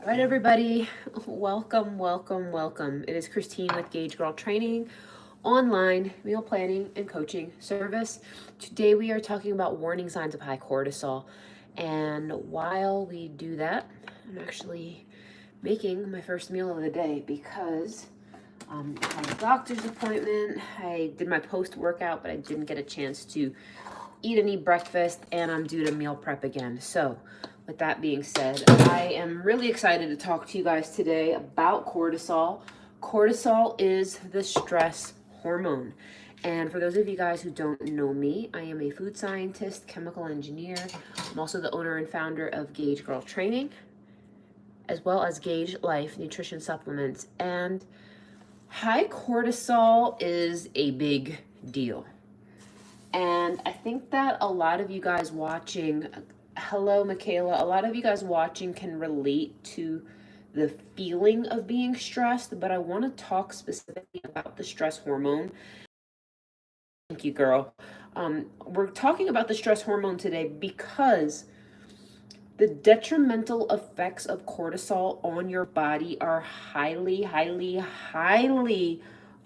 All right, everybody, welcome. It is Christine with Gauge Girl Training, online meal planning and coaching service. Today we are talking about warning signs of high cortisol. And while we do that, I'm actually making my first meal of the day because I had a doctor's appointment. I did my post-workout, but I didn't get a chance to eat any breakfast, and I'm due to meal prep again. So with that being said, I am really excited to talk to you guys today about cortisol. Cortisol is the stress hormone. And for those of you guys who don't know me, I am a food scientist, chemical engineer. I'm also the owner and founder of Gauge Girl Training, as well as Gauge Life Nutrition Supplements. And high cortisol is a big deal. And I think that a lot of you guys watching, hello, Michaela, a lot of you guys watching can relate to the feeling of being stressed, but I want to talk specifically about the stress hormone. Thank you, girl. We're talking about the stress hormone today because the detrimental effects of cortisol on your body are highly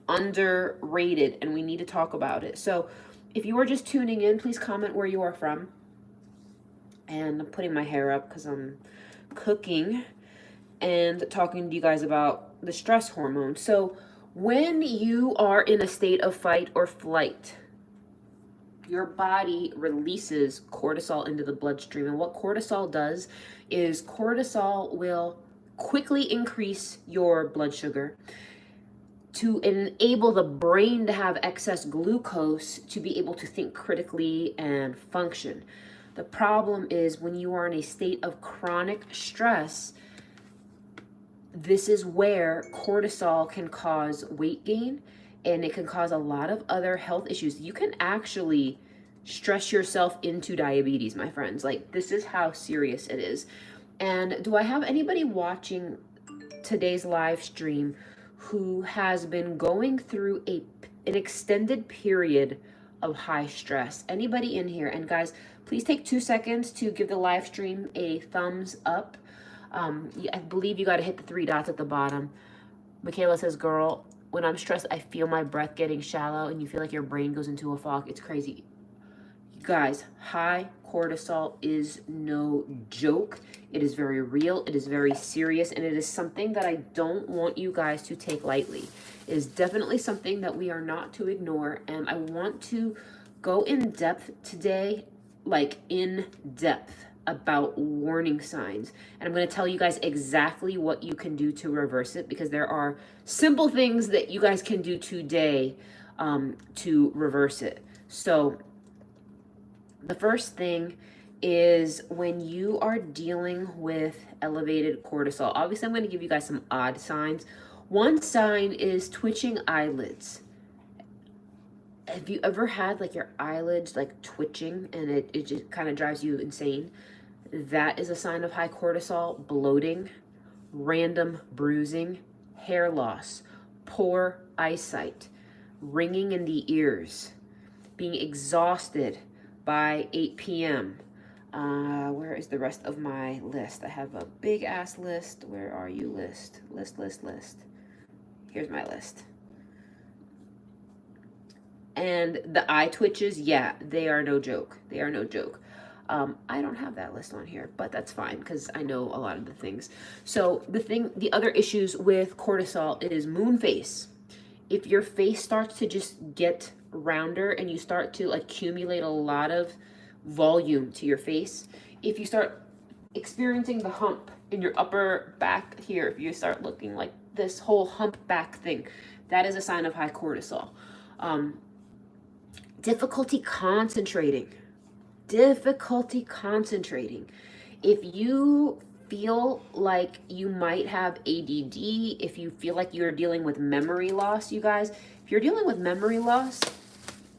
underrated, and we need to talk about it. So if you are just tuning in, please comment where you are from. And I'm putting my hair up because I'm cooking and talking to you guys about the stress hormone. So when you are in a state of fight or flight, your body releases cortisol into the bloodstream. And what cortisol does is cortisol will quickly increase your blood sugar to enable the brain to have excess glucose to be able to think critically and function. The problem is when you are in a state of chronic stress, this is where cortisol can cause weight gain, and it can cause a lot of other health issues. You can actually stress yourself into diabetes, my friends. Like, this is how serious it is. And do I have anybody watching today's live stream who has been going through an extended period of high stress? Anybody in here? And guys, please take 2 seconds to give the live stream a thumbs up. I believe you got to hit the 3 dots at the bottom. Michaela says, girl, when I'm stressed, I feel my breath getting shallow and you feel like your brain goes into a fog. It's crazy. You guys, high cortisol is no joke. It is very real. It is very serious. And it is something that I don't want you guys to take lightly. It is definitely something that we are not to ignore. And I want to go in depth today, like in depth, about warning signs. And I'm going to tell you guys exactly what you can do to reverse it, because there are simple things that you guys can do today to reverse it. So the first thing is when you are dealing with elevated cortisol. Obviously, I'm going to give you guys some odd signs. One sign is twitching eyelids. Have you ever had like your eyelids like twitching and it just kind of drives you insane? That is a sign of high cortisol. Bloating, random bruising, hair loss, poor eyesight, ringing in the ears, being exhausted by 8 p.m. Where is the rest of my list? I have a big ass list. Where are you, list? List. Here's my list. And the eye twitches, yeah, they are no joke. I don't have that list on here, but that's fine because I know a lot of the things. So the other issues with cortisol is moon face. If your face starts to just get rounder and you start to accumulate a lot of volume to your face, if you start experiencing the hump in your upper back here, if you start looking like this whole hump back thing, that is a sign of high cortisol. Difficulty concentrating. If you feel like you might have ADD, if you feel like you're dealing with memory loss, you guys, if you're dealing with memory loss,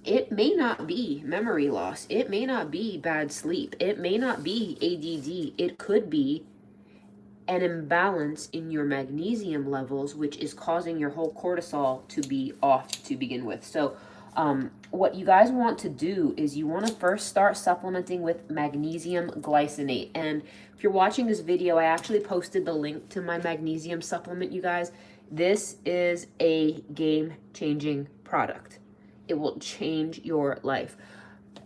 it may not be memory loss. It may not be bad sleep. It may not be ADD. It could be an imbalance in your magnesium levels, which is causing your whole cortisol to be off to begin with. So What you guys want to do is you want to first start supplementing with magnesium glycinate. And if you're watching this video, I actually posted the link to my magnesium supplement, you guys. This is a game-changing product. It will change your life.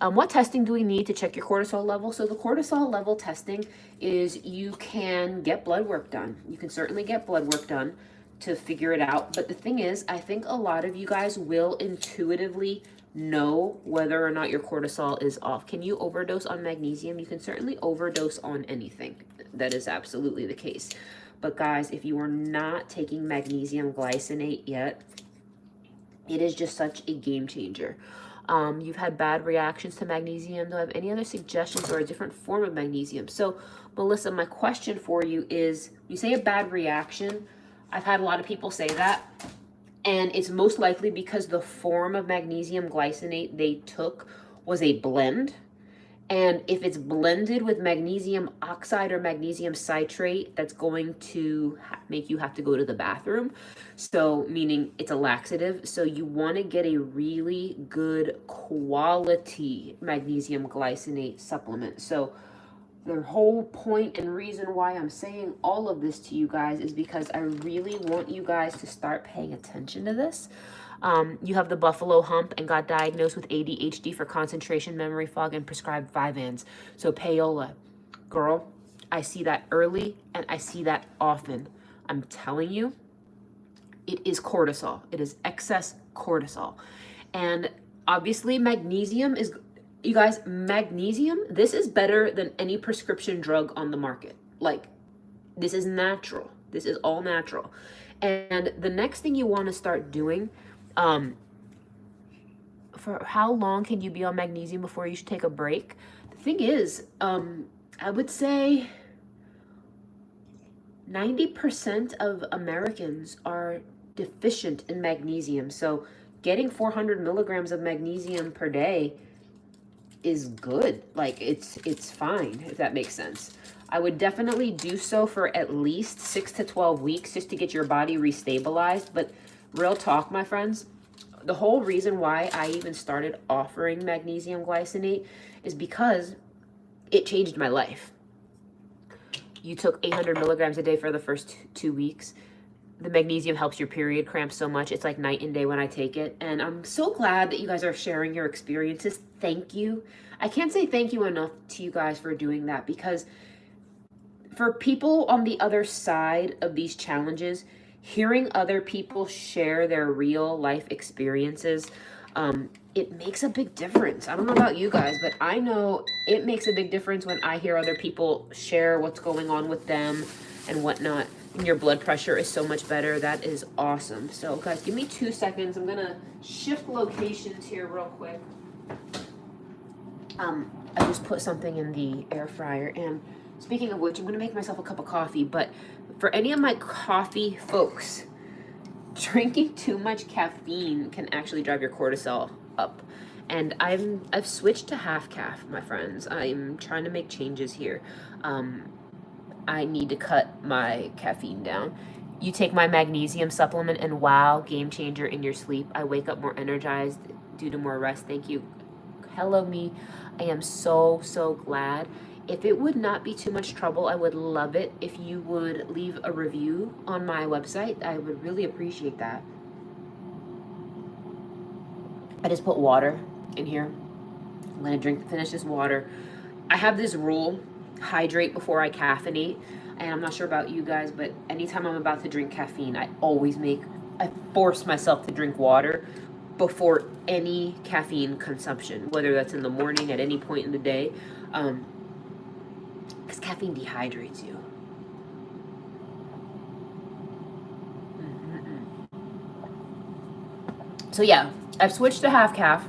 What testing do we need to check your cortisol level? So the cortisol level testing is you can get blood work done. You can certainly get blood work done to figure it out. But the thing is, I think a lot of you guys will intuitively know whether or not your cortisol is off. Can you overdose on magnesium? You can certainly overdose on anything. That is absolutely the case. But guys, if you are not taking magnesium glycinate yet, it is just such a game changer. You've had bad reactions to magnesium. Do I have any other suggestions or a different form of magnesium? So, Melissa, my question for you is, you say a bad reaction. I've had a lot of people say that, and it's most likely because the form of magnesium glycinate they took was a blend. And if it's blended with magnesium oxide or magnesium citrate, that's going to make you have to go to the bathroom. So, meaning it's a laxative. So you want to get a really good quality magnesium glycinate supplement. So the whole point and reason why I'm saying all of this to you guys is because I really want you guys to start paying attention to this. You have the buffalo hump and got diagnosed with ADHD for concentration, memory fog, and prescribed Vyvanse. So payola, girl, I see that early and I see that often. I'm telling you, it is cortisol. It is excess cortisol. And obviously magnesium is, you guys, magnesium, this is better than any prescription drug on the market. Like, this is natural. This is all natural. And the next thing you want to start doing, for how long can you be on magnesium before you should take a break? The thing is, I would say 90% of Americans are deficient in magnesium. So getting 400 milligrams of magnesium per day is good. Like, it's fine, if that makes sense. I would definitely do so for at least 6 to 12 weeks just to get your body restabilized. But real talk, my friends, the whole reason why I even started offering magnesium glycinate is because it changed my life. You took 800 milligrams a day for the first 2 weeks. The magnesium helps your period cramps so much. It's like night and day when I take it. And I'm so glad that you guys are sharing your experiences. Thank you. I can't say thank you enough to you guys for doing that, because for people on the other side of these challenges, hearing other people share their real life experiences, it makes a big difference. I don't know about you guys, but I know it makes a big difference when I hear other people share what's going on with them and whatnot. And your blood pressure is so much better. That is awesome. So guys, give me 2 seconds. I'm gonna shift locations here real quick. I just put something in the air fryer, and speaking of which, I'm gonna make myself a cup of coffee. But for any of my coffee folks, drinking too much caffeine can actually drive your cortisol up. And I've switched to half calf, my friends. I'm trying to make changes here. I need to cut my caffeine down. You take my magnesium supplement, and wow, game changer in your sleep. I wake up more energized due to more rest. Thank you. Hello, me. I am so glad. If it would not be too much trouble, I would love it if you would leave a review on my website. I would really appreciate that. I just put water in here. I'm gonna finish this water. I have this rule, hydrate before I caffeinate. And I'm not sure about you guys, but anytime I'm about to drink caffeine, I force myself to drink water before any caffeine consumption, whether that's in the morning, at any point in the day. Because caffeine dehydrates you. So yeah, I've switched to half calf.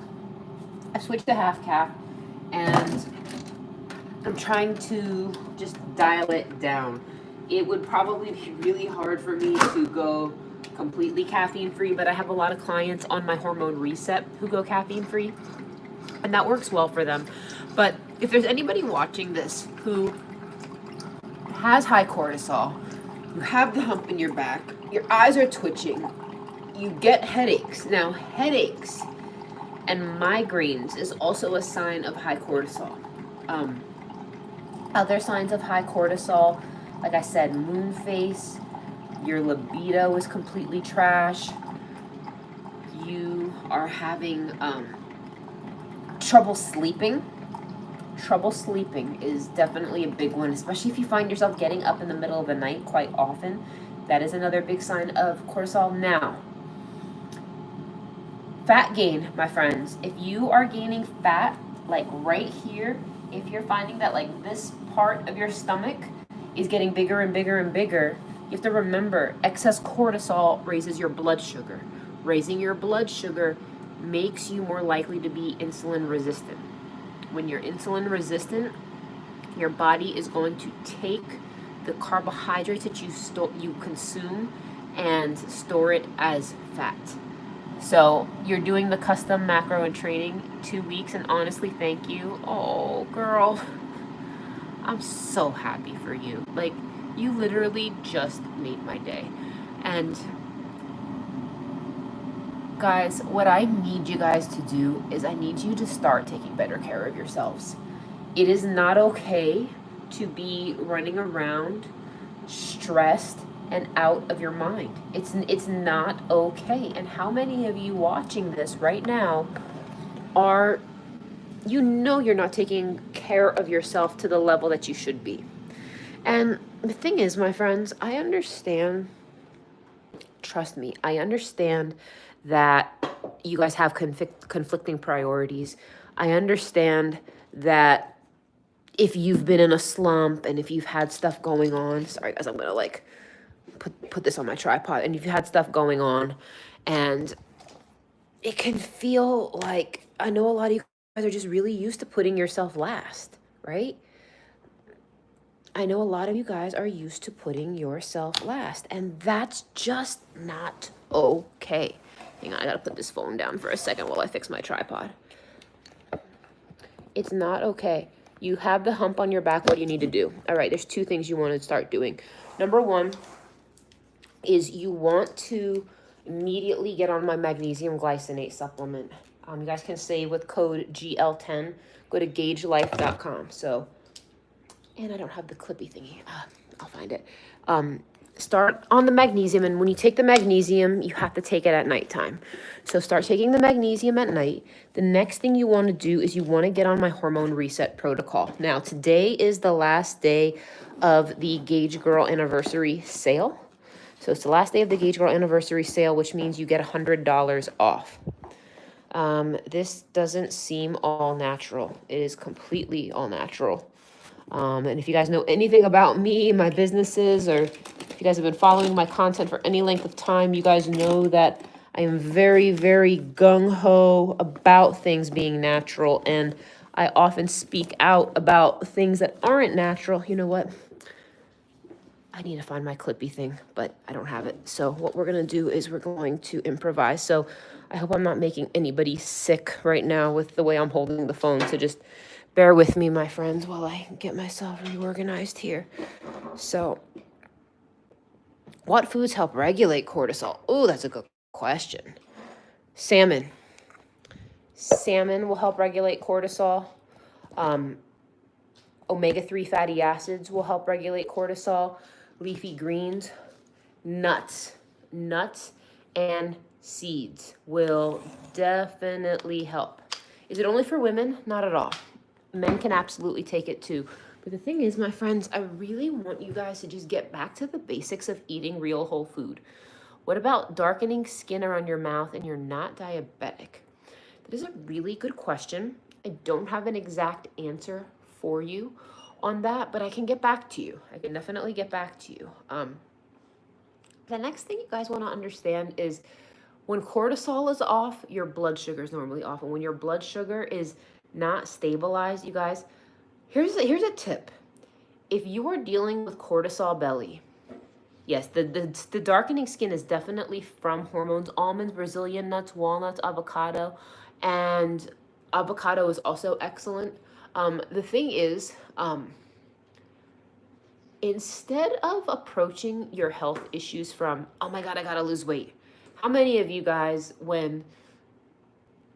And I'm trying to just dial it down. It would probably be really hard for me to go completely caffeine free, but I have a lot of clients on my hormone reset who go caffeine free, and that works well for them. But if there's anybody watching this who has high cortisol, you have the hump in your back, your eyes are twitching, you get headaches. Now, headaches And migraines is also a sign of high cortisol. Other signs of high cortisol, like I said, moon face, your libido is completely trash, you are having trouble sleeping. Trouble sleeping is definitely a big one, especially if you find yourself getting up in the middle of the night quite often. That is another big sign of cortisol. Now, fat gain, my friends. If you are gaining fat, like right here, if you're finding that like this part of your stomach is getting bigger and bigger and bigger, you have to remember excess cortisol raises your blood sugar. Raising your blood sugar makes you more likely to be insulin resistant. When you're insulin resistant, your body is going to take the carbohydrates that you consume and store it as fat. So you're doing the custom macro and training 2 weeks, and honestly, thank you. Oh, girl, I'm so happy for you. Like, you literally just made my day. And guys, what I need you guys to do is I need you to start taking better care of yourselves. It is not okay to be running around stressed and out of your mind. It's not okay. And how many of you watching this right now are, you know, you're not taking care of yourself to the level that you should be. And the thing is, my friends, I understand, trust me, I understand that you guys have conflicting priorities. I understand that if you've been in a slump and if you've had stuff going on, sorry guys, I'm gonna like put this on my tripod, and if you've had stuff going on and it can feel like, I know a lot of you guys are just really used to putting yourself last, right? I know a lot of you guys are used to putting yourself last, and that's just not okay. Hang on, I gotta put this phone down for a second while I fix my tripod. It's not okay. You have the hump on your back. What do you need to do? All right, there's 2 things you want to start doing. Number 1 is you want to immediately get on my magnesium glycinate supplement. You guys can save with code GL10. Go to gagelife.com. So, and I don't have the clippy thingy. I'll find it. Start on the magnesium, and when you take the magnesium, you have to take it at nighttime. So start taking the magnesium at night. The next thing you want to do is you want to get on my hormone reset protocol. Now, today is the last day of the Gauge Girl anniversary sale. So it's the last day of the Gauge Girl anniversary sale, which means you get $100 off. This doesn't seem all natural. It is completely all natural. And if you guys know anything about me, my businesses, or if you guys have been following my content for any length of time, you guys know that I am very, very gung-ho about things being natural. And I often speak out about things that aren't natural. You know what? I need to find my clippy thing, but I don't have it. So what we're going to do is we're going to improvise. So I hope I'm not making anybody sick right now with the way I'm holding the phone. So just bear with me, my friends, while I get myself reorganized here. So what foods help regulate cortisol? Oh, that's a good question. Salmon. Salmon will help regulate cortisol. Omega-3 fatty acids will help regulate cortisol. Leafy greens, nuts, and seeds will definitely help. Is it only for women? Not at all. Men can absolutely take it too. But the thing is, my friends, I really want you guys to just get back to the basics of eating real whole food. What about darkening skin around your mouth and you're not diabetic? That is a really good question. I don't have an exact answer for you on that, but I can get back to you. I can definitely get back to you. The next thing you guys want to understand is when cortisol is off, your blood sugar is normally off. And when your blood sugar is not stabilized, you guys, here's a tip. If you are dealing with cortisol belly, yes, the darkening skin is definitely from hormones, almonds, Brazilian nuts, walnuts, avocado, and avocado is also excellent. The thing is, instead of approaching your health issues from, oh my God, I gotta lose weight. How many of you guys, when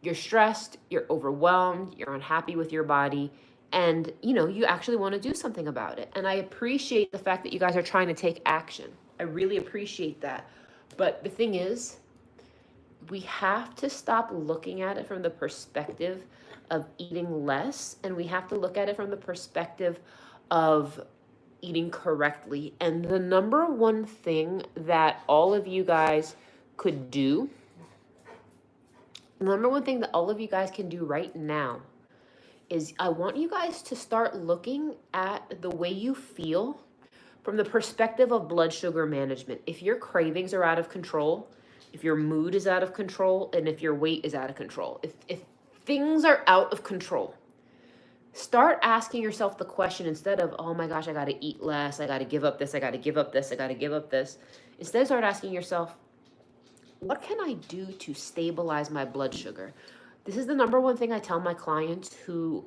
you're stressed, you're overwhelmed, you're unhappy with your body, and you actually want to do something about it. And I appreciate the fact that you guys are trying to take action. I really appreciate that. But the thing is, we have to stop looking at it from the perspective of eating less, and we have to look at it from the perspective of eating correctly. And the number one thing that all of you guys could do, the number one thing that all of you guys can do right now is I want you guys to start looking at the way you feel from the perspective of blood sugar management. If your cravings are out of control, if your mood is out of control, and if your weight is out of control, if things are out of control, start asking yourself the question, instead of, oh my gosh, I got to eat less, I got to give up this, I got to give up this, I got to give up this. Instead, start asking yourself, what can I do to stabilize my blood sugar? This is the number one thing I tell my clients who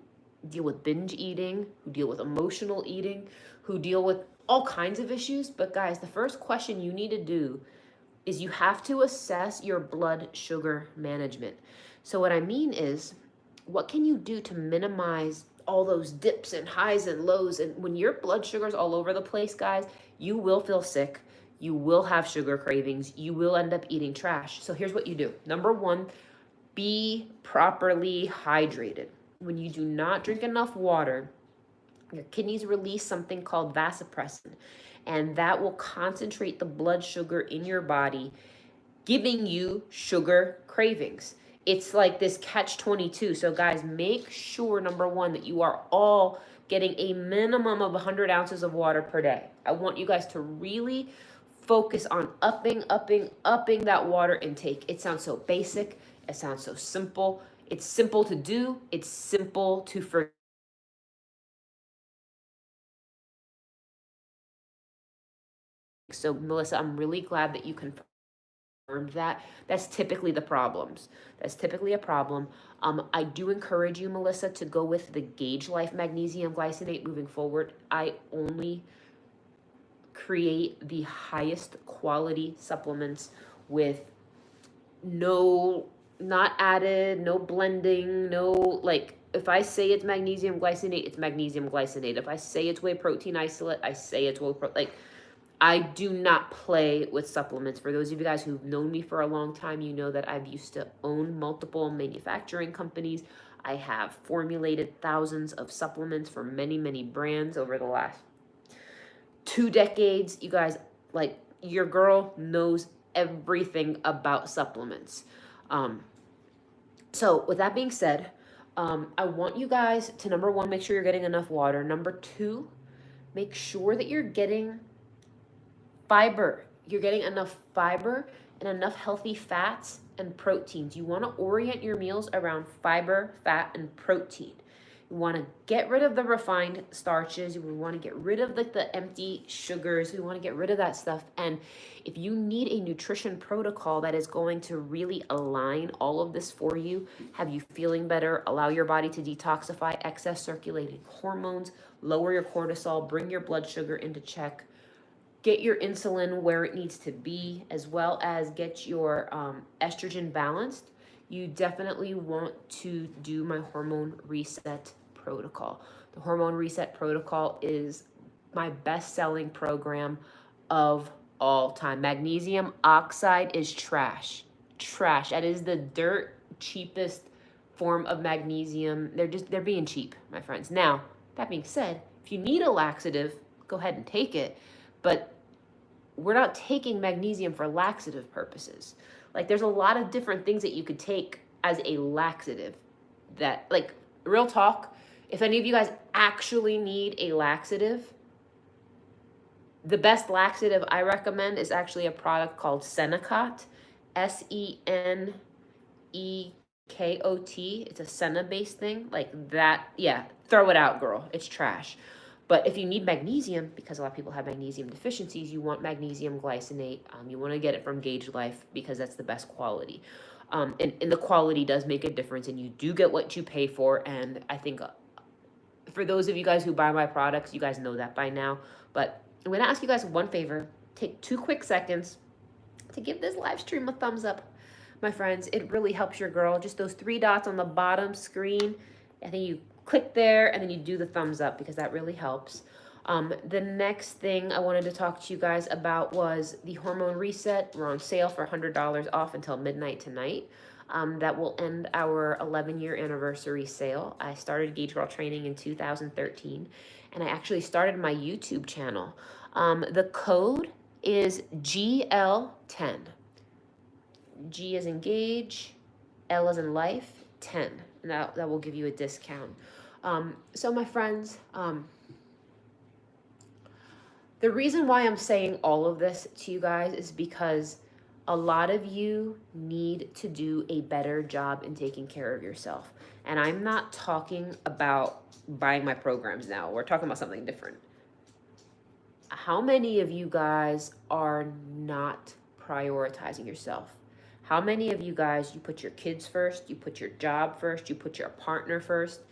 deal with binge eating, who deal with emotional eating, who deal with all kinds of issues. But guys, the first question you need to do is you have to assess your blood sugar management. So what I mean is, what can you do to minimize all those dips and highs and lows? And when your blood sugar's all over the place, guys, you will feel sick. You will have sugar cravings. You will end up eating trash. So here's what you do. Number one, be properly hydrated. When you do not drink enough water, your kidneys release something called vasopressin, and that will concentrate the blood sugar in your body, giving you sugar cravings. It's like this catch-22. So guys, make sure, number one, that you are all getting a minimum of 100 ounces of water per day. I want you guys to really focus on upping that water intake. It sounds so basic. It sounds so simple. It's simple to do. It's simple to forget. So Melissa, I'm really glad that you confirmed that. That's typically the problems. That's typically a problem. I do encourage you, Melissa, to go with the Gauge Life magnesium glycinate moving forward. I only create the highest quality supplements with not added, no blending, if I say it's magnesium glycinate, it's magnesium glycinate. If I say it's whey protein isolate, I say it's whey protein. I do not play with supplements. For those of you guys who've known me for a long time, you know that I've used to own multiple manufacturing companies. I have formulated thousands of supplements for many, many brands over the last 2 decades. You guys, your girl knows everything about supplements. So with that being said, I want you guys to, number one, make sure you're getting enough water. Number two, make sure that you're getting fiber. You're getting enough fiber and enough healthy fats and proteins. You want to orient your meals around fiber, fat, and protein. You want to get rid of the refined starches. You want to get rid of the empty sugars. We want to get rid of that stuff. And if you need a nutrition protocol that is going to really align all of this for you, have you feeling better, allow your body to detoxify excess circulating hormones, lower your cortisol, bring your blood sugar into check, get your insulin where it needs to be, as well as get your estrogen balanced, you definitely want to do my hormone reset protocol. The hormone reset protocol is my best-selling program of all time. Magnesium oxide is trash. Trash. That is the dirt cheapest form of magnesium. They're being cheap, my friends. Now, that being said, if you need a laxative, go ahead and take it. But we're not taking magnesium for laxative purposes. There's a lot of different things that you could take as a laxative that, real talk, if any of you guys actually need a laxative, the best laxative I recommend is actually a product called Senokot, Senekot. It's a Senna-based thing. Throw it out, girl. It's trash. But if you need magnesium, because a lot of people have magnesium deficiencies, you want magnesium glycinate. You want to get it from Gauge Life because that's the best quality. And the quality does make a difference, and you do get what you pay for. And I think for those of you guys who buy my products, you guys know that by now. But I'm going to ask you guys one favor. Take 2 quick seconds to give this live stream a thumbs up. my friends. It really helps your girl. Just those 3 dots on the bottom screen. I think you click there and then you do the thumbs up because that really helps. The next thing I wanted to talk to you guys about was the hormone reset. We're on sale for $100 off until midnight tonight. That will end our 11-year anniversary sale. I started Gauge Girl training in 2013, and I actually started my YouTube channel. The code is GL10. G as in gauge, L as in life, 10. And that will give you a discount. So my friends, the reason why I'm saying all of this to you guys is because a lot of you need to do a better job in taking care of yourself. And I'm not talking about buying my programs now. We're talking about something different. How many of you guys are not prioritizing yourself? How many of you guys, you put your kids first, you put your job first, you put your partner first,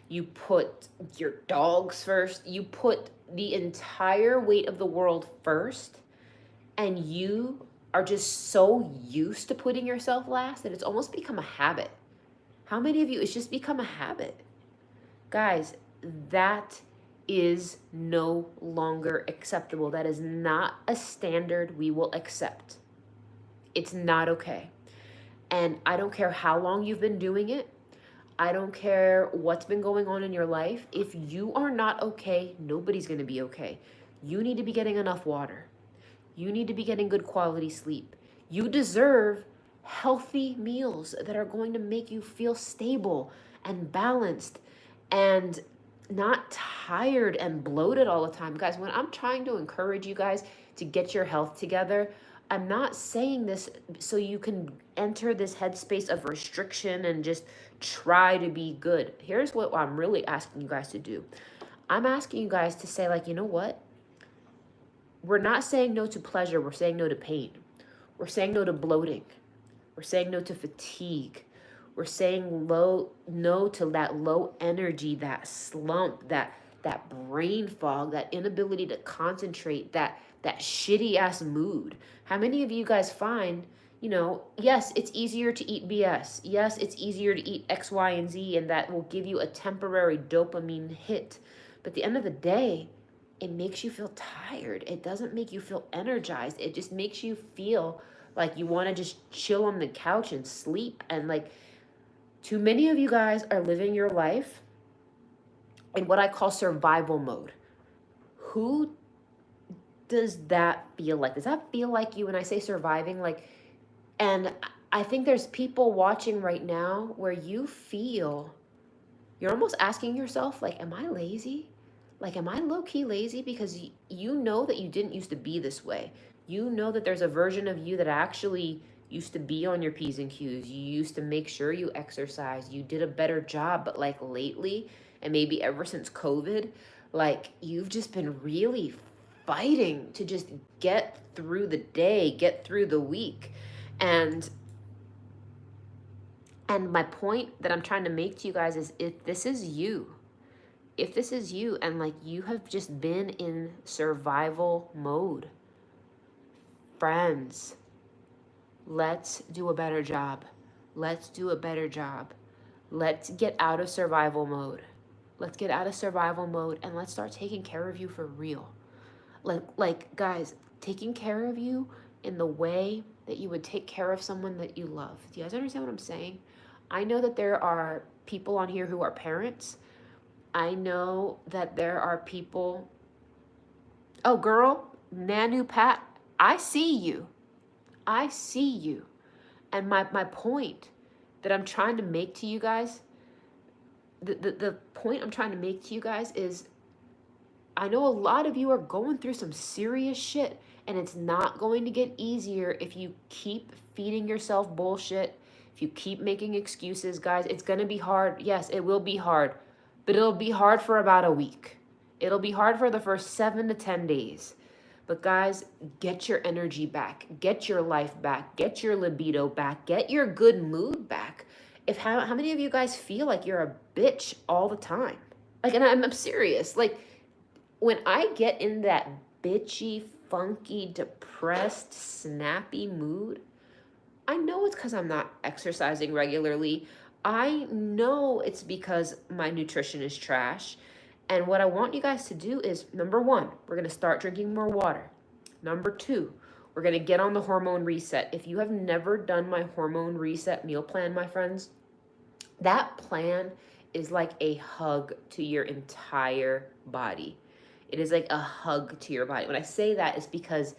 you put your dogs first, you put the entire weight of the world first, and you are just so used to putting yourself last that it's almost become a habit. How many of you, it's just become a habit? Guys, that is no longer acceptable. That is not a standard we will accept. It's not okay. And I don't care how long you've been doing it. I don't care what's been going on in your life. If you are not okay, nobody's going to be okay. You need to be getting enough water. You need to be getting good quality sleep. You deserve healthy meals that are going to make you feel stable and balanced and not tired and bloated all the time. Guys, when I'm trying to encourage you guys to get your health together, I'm not saying this so you can enter this headspace of restriction and just try to be good. Here's what I'm really asking you guys to do. I'm asking you guys to say, like, you know what? We're not saying no to pleasure. We're saying no to pain. We're saying no to bloating. We're saying no to fatigue. We're saying no to that low energy, that slump, that brain fog, that inability to concentrate, that shitty ass mood. How many of you guys find, yes, it's easier to eat BS. Yes, it's easier to eat X, Y, and Z, and that will give you a temporary dopamine hit. But at the end of the day, it makes you feel tired. It doesn't make you feel energized. It just makes you feel like you want to just chill on the couch and sleep. And like, too many of you guys are living your life in what I call survival mode. Who does that feel like? Does that feel like you when I say surviving? Like, and I think there's people watching right now where you feel, you're almost asking yourself, like, am I lazy? Like, am I low-key lazy? Because you know that you didn't used to be this way. You know that there's a version of you that actually used to be on your P's and Q's. You used to make sure you exercise. You did a better job. But like lately, and maybe ever since COVID, like you've just been really fighting to just get through the day, get through the week. And my point that I'm trying to make to you guys is, if this is you and like you have just been in survival mode, friends, let's do a better job. Let's do a better job. Let's get out of survival mode. Let's get out of survival mode and let's start taking care of you for real. Like guys, taking care of you in the way that you would take care of someone that you love. Do you guys understand what I'm saying? I know that there are people on here who are parents. I know that there are people. Oh, girl, Nanu Pat, I see you. I see you. And my point that I'm trying to make to you guys, the point I'm trying to make to you guys is, I know a lot of you are going through some serious shit, and it's not going to get easier if you keep feeding yourself bullshit, if you keep making excuses, guys. It's going to be hard. Yes, it will be hard, but it'll be hard for about a week. It'll be hard for the first 7 to 10 days. But guys, get your energy back, get your life back, get your libido back, get your good mood back. How many of you guys feel like you're a bitch all the time? Like, and I'm serious. Like, when I get in that bitchy, funky, depressed, snappy mood, I know it's because I'm not exercising regularly. I know it's because my nutrition is trash. And what I want you guys to do is, number one, we're going to start drinking more water. Number two, we're going to get on the hormone reset. If you have never done my hormone reset meal plan, my friends, that plan is like a hug to your entire body. It is like a hug to your body. When I say that, it's because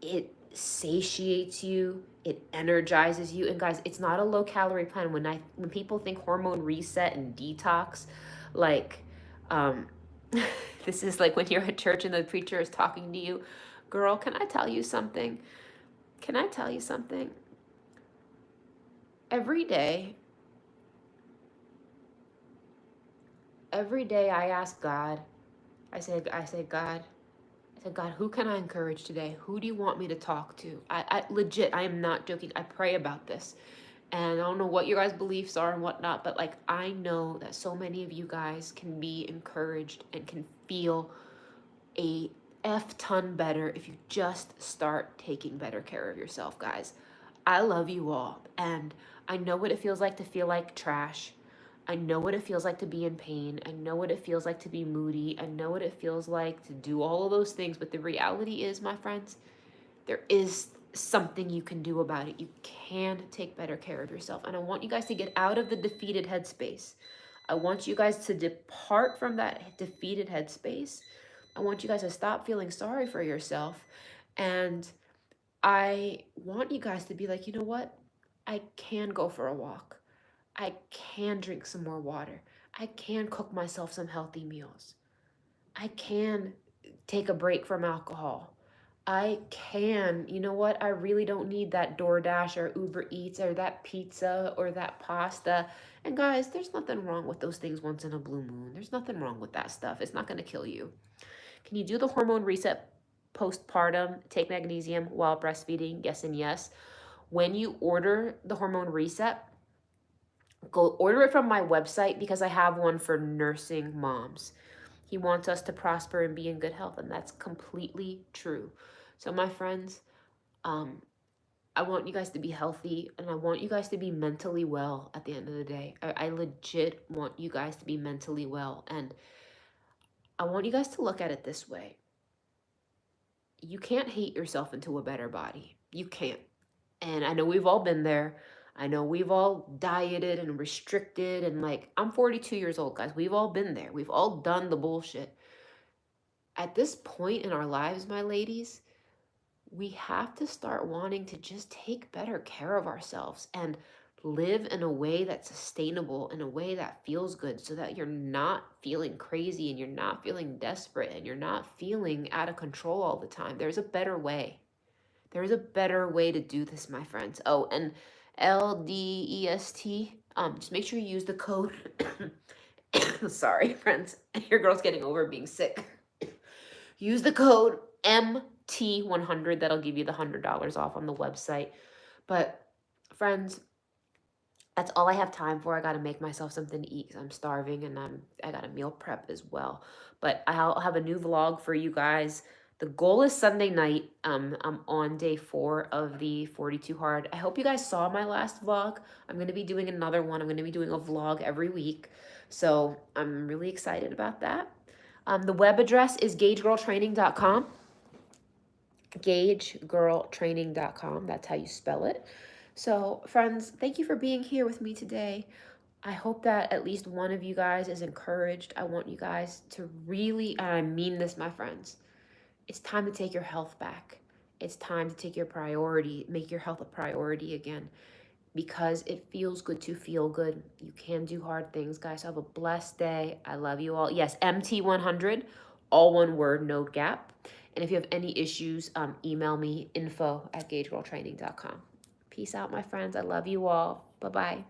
it satiates you, it energizes you. And guys, it's not a low calorie plan. When people think hormone reset and detox, like um this is like when you're at church and the preacher is talking to you, girl, can I tell you something? Can I tell you something? Every day, every day I ask God, I say, God, I said, God, who can I encourage today? Who do you want me to talk to? I legit, I am not joking. I pray about this. And I don't know what your guys' beliefs are and whatnot, but like, I know that so many of you guys can be encouraged and can feel a F ton better if you just start taking better care of yourself, guys. I love you all. And I know what it feels like to feel like trash. I know what it feels like to be in pain. I know what it feels like to be moody. I know what it feels like to do all of those things. But the reality is, my friends, there is something you can do about it. You can take better care of yourself. And I want you guys to get out of the defeated headspace. I want you guys to depart from that defeated headspace. I want you guys to stop feeling sorry for yourself. And I want you guys to be like, you know what? I can go for a walk. I can drink some more water. I can cook myself some healthy meals. I can take a break from alcohol. I can, you know what? I really don't need that DoorDash or Uber Eats or that pizza or that pasta. And guys, there's nothing wrong with those things once in a blue moon. There's nothing wrong with that stuff. It's not going to kill you. Can you do the hormone reset postpartum? Take magnesium while breastfeeding? Yes and yes. When you order the hormone reset, go order it from my website because I have one for nursing moms. He wants us to prosper and be in good health, and that's completely true. So my friends, I want you guys to be healthy, and I want you guys to be mentally well at the end of the day. I legit want you guys to be mentally well, and I want you guys to look at it this way. You can't hate yourself into a better body. You can't. And I know we've all been there. I know we've all dieted and restricted, and like, I'm 42 years old, guys. We've all been there. We've all done the bullshit. At this point in our lives, my ladies, we have to start wanting to just take better care of ourselves and live in a way that's sustainable, in a way that feels good, so that you're not feeling crazy and you're not feeling desperate and you're not feeling out of control all the time. There's a better way. There is a better way to do this, my friends. Oh, and LDEST, just make sure you use the code. Sorry, friends. Your girl's getting over being sick. Use the code MT100. That'll give you the $100 off on the website. But friends, that's all I have time for. I got to make myself something to eat because I'm starving, and I got to meal prep as well. But I'll have a new vlog for you guys. The goal is Sunday night. I'm on day 4 of the 42 Hard. I hope you guys saw my last vlog. I'm going to be doing another one. I'm going to be doing a vlog every week. So I'm really excited about that. The web address is gagegirltraining.com. gagegirltraining.com. That's how you spell it. So, friends, thank you for being here with me today. I hope that at least one of you guys is encouraged. I want you guys to really, and I mean this, my friends, it's time to take your health back. It's time to take your priority, make your health a priority again, because it feels good to feel good. You can do hard things, guys. Have a blessed day. I love you all. Yes, MT100, all one word, no gap. And if you have any issues, email me, info@gagegirltraining.com. Peace out, my friends. I love you all. Bye-bye.